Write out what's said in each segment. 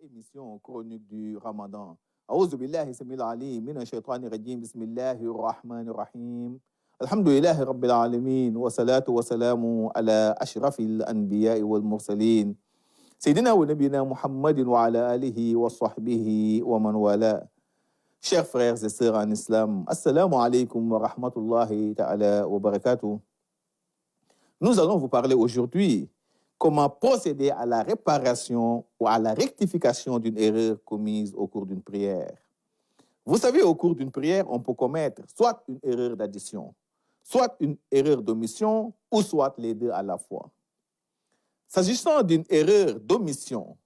émission chronique du Ramadan. أعوذ بالله السميع العليم من الشيطان الرجيم بسم الله الرحمن الرحيم الحمد لله رب العالمين والصلاة والسلام على أشرف الأنبياء والمرسلين سيدنا ونبينا محمد وعلى آله وصحبه ومن والاه. Chers frères et sœurs en islam, assalamu alaikum wa rahmatullahi ta'ala wa barakatuh. Nous allons vous parler aujourd'hui comment procéder à la réparation ou à la rectification d'une erreur commise au cours d'une prière. Vous savez, au cours d'une prière, on peut commettre soit une erreur d'addition, soit une erreur d'omission, ou soit les deux à la fois. S'agissant d'une erreur d'omission,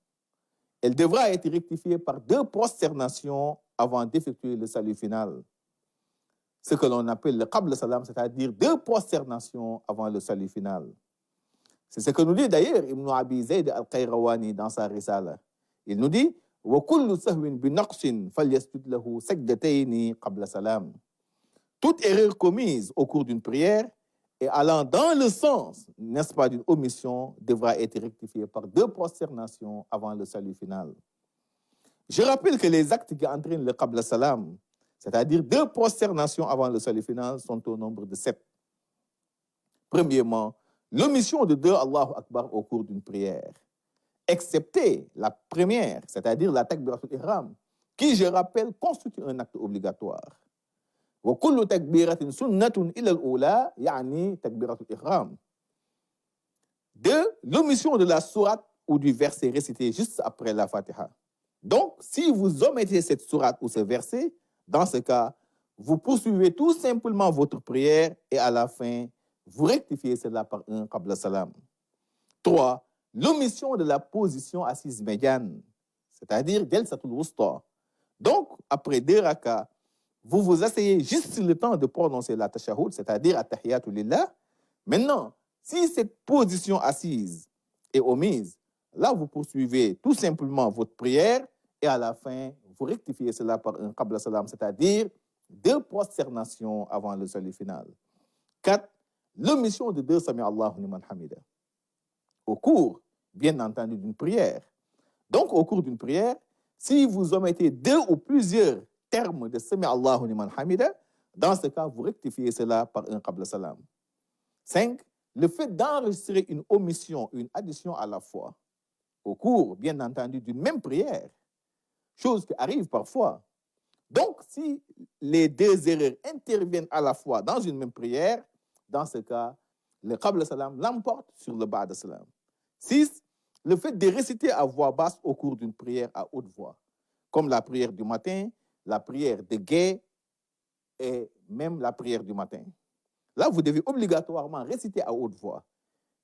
elle devra être rectifiée par deux prosternations avant d'effectuer le salut final. Ce que l'on appelle le qabl salam, c'est-à-dire deux prosternations avant le salut final. C'est ce que nous dit d'ailleurs Ibn Abi Zayd al-Qayrawani dans sa risala. Il nous dit وَكُلُّ سَهْوٍ بِنَقْصٍ فَلْيَسْجُدْ لَهُ سَجْدَتَيْنِ قَبْلَ سَلَامٍ. Toute erreur commise au cours d'une prière et allant dans le sens, n'est-ce pas, d'une omission, devra être rectifiée par deux prosternations avant le salut final. Je rappelle que les actes qui entraînent le qabla salam, c'est-à-dire deux prosternations avant le salut final, sont au nombre de 7. Premièrement, l'omission de deux Allahu Akbar au cours d'une prière, excepté la première, c'est-à-dire la takbiratul ihram, qui, je rappelle, constitue un acte obligatoire. وَكُلُّ تَكْبِيرَةٍ سُنَّةٌ إِلَى الْأُولَى يعني takbiratul ihram. Deux, l'omission de la sourate ou du verset récité juste après la Fatiha. Donc, si vous omettez cette sourate ou ce verset, dans ce cas, vous poursuivez tout simplement votre prière et à la fin, vous rectifiez cela par un qabla salam. 3. L'omission de la position assise médiane, c'est-à-dire jalsatul wusta. Donc, après 2 rakas, vous vous asseyez juste le temps de prononcer la tashahhud, c'est-à-dire at-tahiyatu lillah. Maintenant, si cette position assise est omise, là, vous poursuivez tout simplement votre prière et à la fin, vous rectifiez cela par un qabla salam, c'est-à-dire 2 prosternations avant le salut final. 4. L'omission de 2 Sami Allahu liman hamida. Au cours, bien entendu, d'une prière. Donc, au cours d'une prière, si vous omettez 2 ou plusieurs termes de Sami Allahu liman hamida, dans ce cas, vous rectifiez cela par un qabla salam. 5. Le fait d'enregistrer une omission, une addition à la fois, au cours, bien entendu, d'une même prière, chose qui arrive parfois. Donc, si les 2 erreurs interviennent à la fois dans une même prière, dans ce cas, le qabla salam l'emporte sur le ba'da salam. 6. Le fait de réciter à voix basse au cours d'une prière à haute voix, comme la prière du matin, la prière de guet et même la prière du matin. Là, vous devez obligatoirement réciter à haute voix.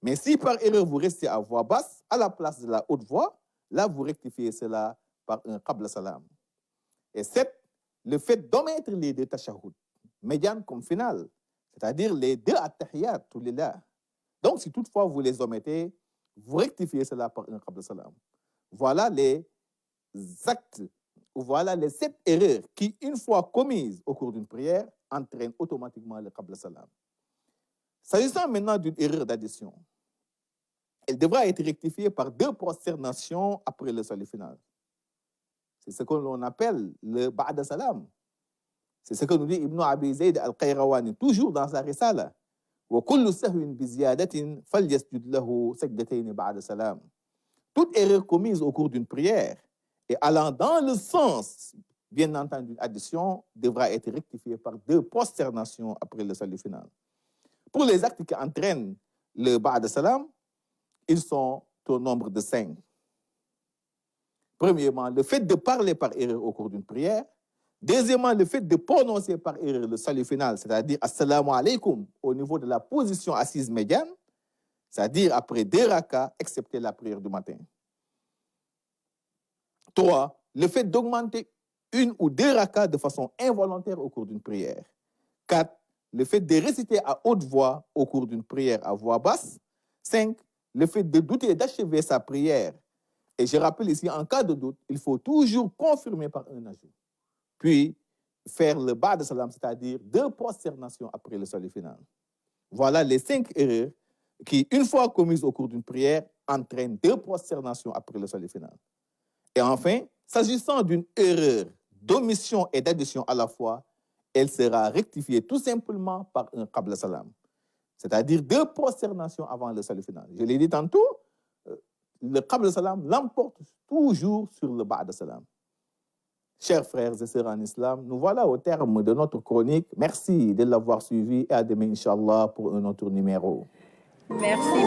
Mais si par erreur vous restez à voix basse, à la place de la haute voix, là, vous rectifiez cela par un qabla salam. Et 7. Le fait d'omettre les 2 tashahhud, médiane comme finale, c'est-à-dire les 2 at-tahiyat lillah. Donc, si toutefois vous les omettez, vous rectifiez cela par un qabla salam. Voilà les actes, ou voilà les 7 erreurs qui, une fois commises au cours d'une prière, entraînent automatiquement le qabla salam. S'agissant maintenant d'une erreur d'addition, elle devra être rectifiée par 2 prosternations après le salut final. C'est ce que l'on appelle le ba'da salam. C'est ce que nous dit Ibn Abi Zayd al-Qayrawani, toujours dans sa risala. وَكُلُّ سَهْوٍ بِزِيَادَةٍ فَلْيَسْجُدْ لَهُ سَجْدَتَيْنِ بَعْدَ سَلَامٍ. Toute erreur commise au cours d'une prière et allant dans le sens, bien entendu, d'une addition, devra être rectifiée par 2 prosternations après le salut final. Pour les actes qui entraînent le ba'da salam, ils sont au nombre de 5. Premièrement, le fait de parler par erreur au cours d'une prière. Deuxièmement, le fait de prononcer par erreur le salut final, c'est-à-dire assalamu alaikum au niveau de la position assise médiane, c'est-à-dire après 2 rakas, excepté la prière du matin. 3. Le fait d'augmenter 1 ou 2 rakas de façon involontaire au cours d'une prière. 4. Le fait de réciter à haute voix au cours d'une prière à voix basse. 5. Le fait de douter d'achever sa prière. Et je rappelle ici, en cas de doute, il faut toujours confirmer par un ajout. Puis, faire le ba'da salam, c'est-à-dire 2 prosternations après le salut final. Voilà les 5 erreurs qui, une fois commises au cours d'une prière, entraînent 2 prosternations après le salut final. Et enfin, s'agissant d'une erreur d'omission et d'addition à la fois, elle sera rectifiée tout simplement par un qabla salam, c'est-à-dire 2 prosternations avant le salut final. Je l'ai dit tantôt, le qabla salam l'emporte toujours sur le ba'da salam. Chers frères et sœurs en islam, nous voilà au terme de notre chronique. Merci de l'avoir suivi et à demain, Inch'Allah, pour un autre numéro. Merci.